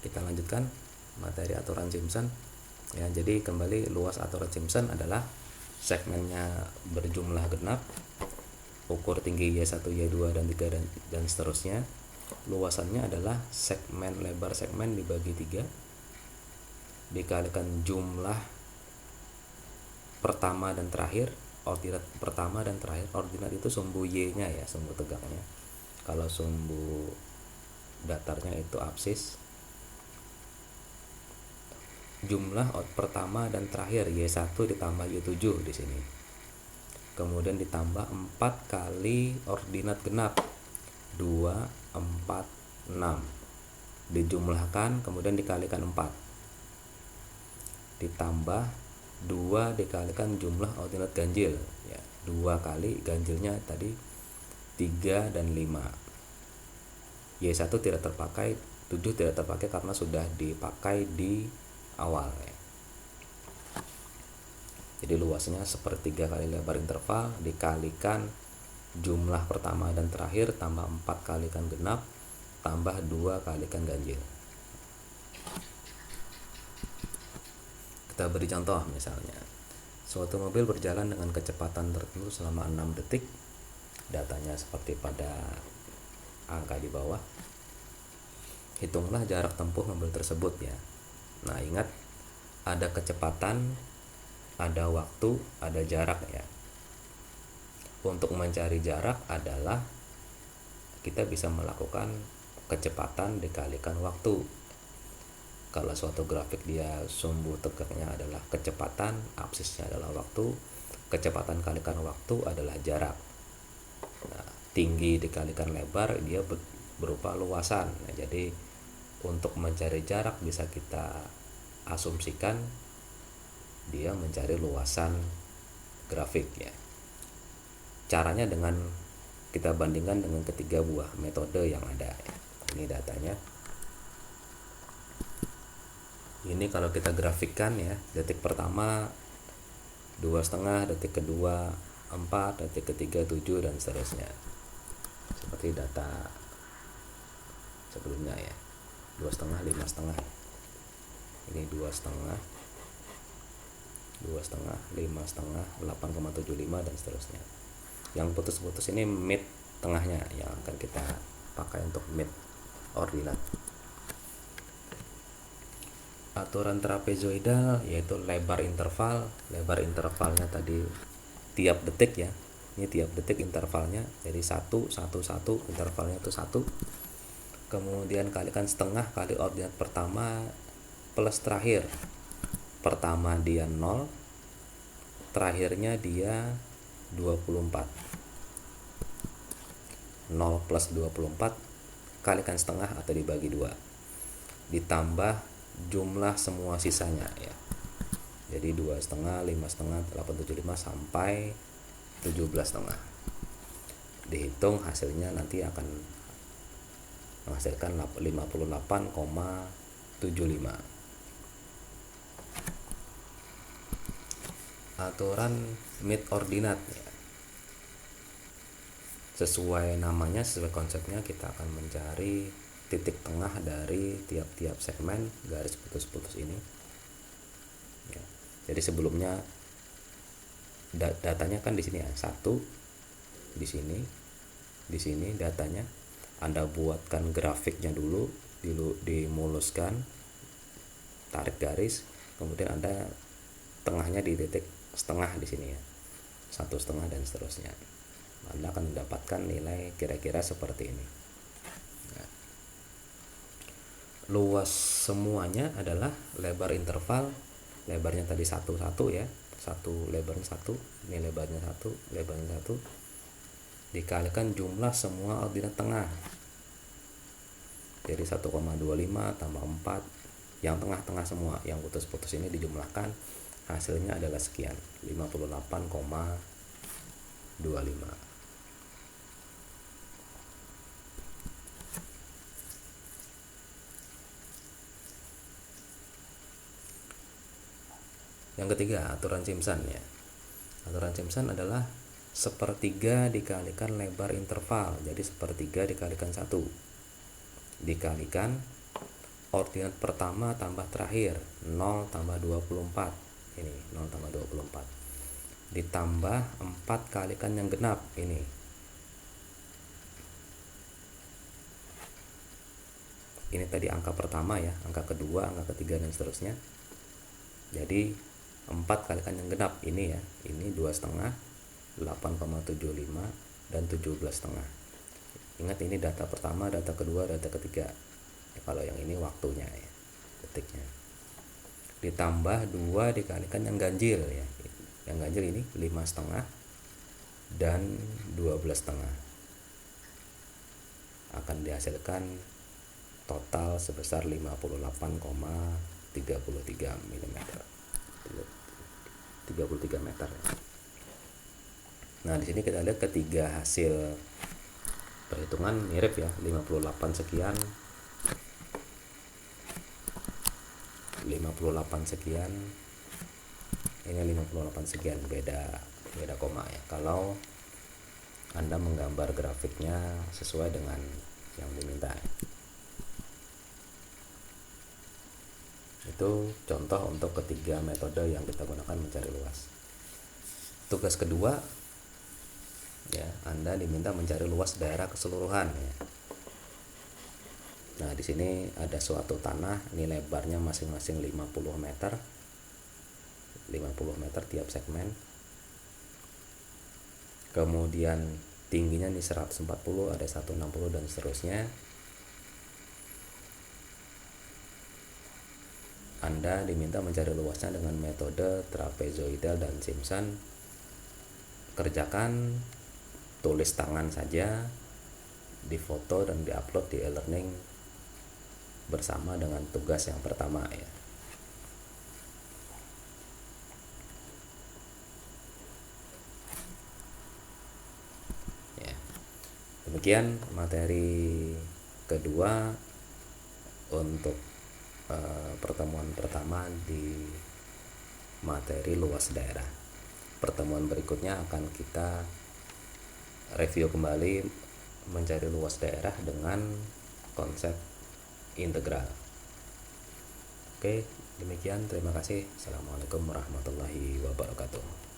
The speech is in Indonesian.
Kita lanjutkan materi aturan Simpson. Ya, jadi kembali luas aturan Simpson adalah segmennya berjumlah genap, ukur tinggi Y1, Y2 dan 3 dan seterusnya. Luasannya adalah segmen lebar segmen dibagi 3 dikalikan jumlah pertama dan terakhir, ordinat pertama dan terakhir. Ordinat itu sumbu Y-nya ya, sumbu tegaknya. Kalau sumbu datarnya itu absis. Jumlah pertama dan terakhir Y1 ditambah Y7 di sini. Kemudian ditambah 4 kali ordinat genap 2, 4, 6. Dijumlahkan kemudian dikalikan 4. Ditambah 2 dikalikan jumlah ordinat ganjil ya. 2 kali ganjilnya tadi 3 dan 5. Y1 tidak terpakai, 7 tidak terpakai karena sudah dipakai di awal ya. Jadi luasnya sepertiga kali lebar interval dikalikan jumlah pertama dan terakhir tambah 4 kalikan genap tambah 2 kalikan ganjil. Kita beri contoh misalnya. Suatu mobil berjalan dengan kecepatan tertentu selama 6 detik. Datanya seperti pada angka di bawah. Hitunglah jarak tempuh mobil tersebut ya. Nah, ingat ada kecepatan, ada waktu, ada jarak ya. Untuk mencari jarak adalah kita bisa melakukan kecepatan dikalikan waktu. Kalau suatu grafik dia sumbu tegaknya adalah kecepatan, absisnya adalah waktu, kecepatan kalikan waktu adalah jarak. Nah, tinggi dikalikan lebar dia berupa luasan. Nah, jadi untuk mencari jarak bisa kita asumsikan dia mencari luasan grafik ya. Caranya dengan kita bandingkan dengan ketiga buah metode yang ada ya. Ini datanya. Ini kalau kita grafikkan ya, detik pertama 2,5, detik kedua 4, detik ketiga 7 dan seterusnya. Seperti data sebelumnya ya. 2,5, 5,5. Ini 2,5, 2,5, 5,5, 8,75 dan seterusnya. Yang putus-putus ini mid tengahnya yang akan kita pakai untuk mid ordinat. Aturan trapezoidal yaitu lebar interval. Lebar intervalnya tadi tiap detik ya. Ini tiap detik intervalnya. Jadi 1, 1, 1, intervalnya itu 1. Kemudian kalikan setengah kali ordinat pertama plus terakhir. Pertama dia 0, terakhirnya dia 24. 0 plus 24 kalikan setengah atau dibagi 2. Ditambah jumlah semua sisanya ya. Jadi 2,5, 5,5, 8,75 sampai 17,5. Dihitung hasilnya nanti akan menghasilkan 58,75. Aturan mid ordinat ya. Sesuai namanya, sesuai konsepnya kita akan mencari titik tengah dari tiap-tiap segmen garis putus-putus ini ya. Jadi sebelumnya datanya kan di sini ya, 1 di sini datanya. Anda buatkan grafiknya dulu, dimuluskan, tarik garis, kemudian Anda tengahnya di titik setengah di sini ya, 1,5 dan seterusnya. Anda akan mendapatkan nilai kira-kira seperti ini. Nah, luas semuanya adalah lebar interval. Lebarnya tadi 1, 1 ya, 1 lebarnya 1, ini lebarnya 1, lebarnya 1 dikalikan jumlah semua ordinat tengah. Jadi 1,25 tambah 4, yang tengah-tengah semua, yang putus-putus ini dijumlahkan, hasilnya adalah sekian, 58,25. Yang ketiga, aturan Simpson ya. Aturan Simpson adalah sepertiga dikalikan lebar interval. Jadi sepertiga dikalikan 1 dikalikan ordinat pertama tambah terakhir 0 tambah 24, ini 0 tambah 24 ditambah 4 kalikan yang genap, ini tadi angka pertama ya, angka kedua, angka ketiga dan seterusnya. Jadi 4 kalikan yang genap ini ya, ini 2,5, 8,75 dan 17,5. Ingat ini data pertama, data kedua, data ketiga ya, kalau yang ini waktunya ya, detiknya. Ditambah 2 dikalikan yang ganjil ya, yang ganjil ini 5,5 dan 12,5, akan dihasilkan total sebesar 58,33 mm, 33 meter ya. Nah di sini kita lihat ketiga hasil perhitungan mirip ya, 58 sekian, 58 sekian, ini 58 sekian, beda koma ya. Kalau Anda menggambar grafiknya sesuai dengan yang diminta ya. Itu contoh untuk ketiga metode yang kita gunakan mencari luas. Tugas kedua ya, Anda diminta mencari luas daerah keseluruhan ya. Nah, di sini ada suatu tanah, ini lebarnya masing-masing 50 meter. 50 meter tiap segmen. Kemudian tingginya nih 140, ada 160 dan seterusnya. Anda diminta mencari luasnya dengan metode trapezoidal dan Simpson. Kerjakan, tulis tangan saja, difoto dan diupload di e-learning bersama dengan tugas yang pertama ya. Demikian materi kedua untuk pertemuan pertama di materi luas daerah. Pertemuan berikutnya akan kita review kembali mencari luas daerah dengan konsep integral. Oke, demikian, terima kasih. Assalamualaikum warahmatullahi wabarakatuh.